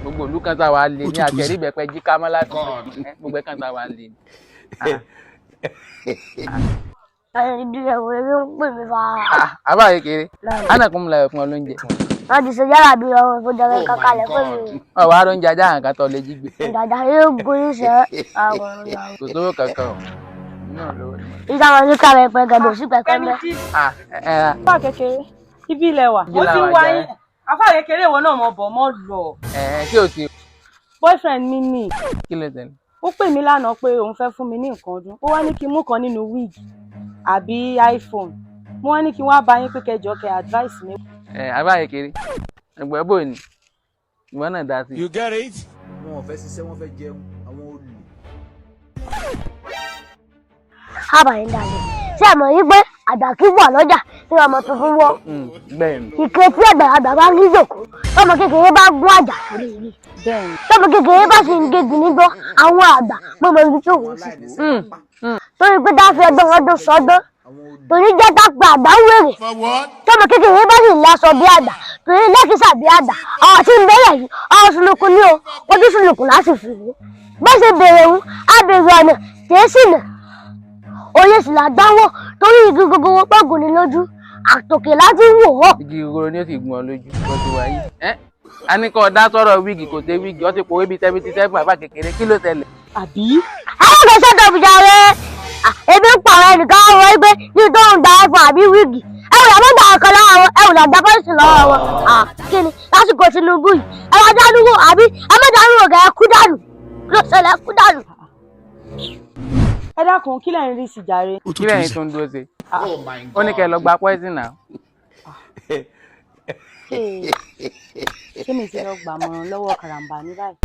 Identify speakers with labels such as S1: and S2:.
S1: gbogbo ìlú kan tá wa lè ní àtẹ̀rí bẹ̀pẹ̀ jí ká mọ́ láti gbogbo kan tá wa lè.
S2: Ibi ẹ̀wọ̀ eré ń pè mí fa.
S1: Àbá Kekere ánàkùn mu láyọ̀ fún ọ lóúnjẹ.
S2: Wọ́n ti ṣe yàrá bí ọ̀rọ̀ tó jẹ́ kákalẹ̀ pé mi.
S1: Ọ̀wá ló ń jajá nǹkan tó lè jí gbé.
S2: Ìdàjà yóò gorí ṣẹ́ àwọn ọ̀rọ̀.
S1: Kò sówó kankan o.
S2: Ìjà wọn ní kàwé pẹ́ gẹ̀dọ̀ sí pẹ̀pẹ́ mẹ́.
S3: Àfà Kekere ibi ilẹ̀ wà. Ó ti wá yín. Àfà Kekere ìwọ náà mọ̀ bọ̀ mọ́ lọ.
S1: Kí o ti.
S3: Boyfriend mi ni.
S1: Kí ló tẹ̀lé?
S3: Ó pè mí lánàá pé òun fẹ́ fún mi ní nǹkan ọdún. Ó wá ní kí n mú kan nínú wig àbí iPhone. Mo wá ní kí n wá bá yín pé kẹjọ kẹ advice mi.
S1: Àbá Kekere ẹgbẹ́ bò ní ìwọ náà dá sí.
S4: You get it?
S5: Wọn ò fẹ́ ṣiṣẹ́ wọ́n fẹ́ jẹun àwọn olè.
S2: Àbàyìn dàgbé. Ṣé àmọ̀ yí pé àdàkí wà lọ́jà tí ọmọ tuntun wọ́?
S1: Bẹ́ẹ̀ni.
S2: Ìké tí àgbàlagbà bá ń jòkó, tọmọ kékeré bá gún àjà lórí igi.
S3: Bẹ́ẹ̀ni.
S2: Tọmọ kékeré bá sì ń gégi nígbó, àwọn àgbà gbọmọ ibi tó wù sí. Torí pé dáfi ọdún ọdún sọdún. Torí jẹ́ ká pe àgbà ń wèrè. Tọmọ kékeré bá sì lásọ bí àgbà, torí lẹ́kìsà bí àgbà. Ọ̀rọ̀ tí ń bẹ̀rẹ̀ yìí, ọ̀rọ̀ sunukun ní o, ojú sunukun láti fi wò. Bó ṣe bèrè òun, á bèrè ọ̀nà kìí sì nà. Oyè sì là dáwọ́ torí igi gogoro pọ̀gùn ní lójú. Àtòkè láti wò wọ́.
S1: Igi gogoro ni ó sì gun ọ lójú bó ti wà yìí. A ní kó dá sọ̀rọ̀ wíìgì kò tẹ wíìgì, ó ti pòwe bíi 77 Àbá Kekere kí ló tẹ̀lé?
S3: Àbí?
S2: Àwọn kò ṣètò ìjà rẹ̀. Ebi ń pààrọ̀ ẹnìkan wọ́n wípé ní tó ń da ẹ̀fọ́ àbí wíìgì. Ẹ̀wùn làbọ̀ gbà ọ̀kan lọ́wọ́ wọn, ẹ̀wùn làgbà pọ́lìsì lọ́wọ́ wọn. Kí ni lásìkò Tinubu yìí? Ẹ wá dánú wò àbí ẹ má dánú wò kẹ́ ẹ kú dànù. Ló ṣẹlẹ̀ kú dànù.
S3: Ẹ dákun kí lẹ́yìn rí sí jàre.
S1: Kí lẹ́yìn tó ń dúró ṣe? Ó ní kẹ́ lọ gba poison náà.
S3: Ṣé mi ti lọ gbà mọ́ lọ́wọ́ karambà ní báyìí?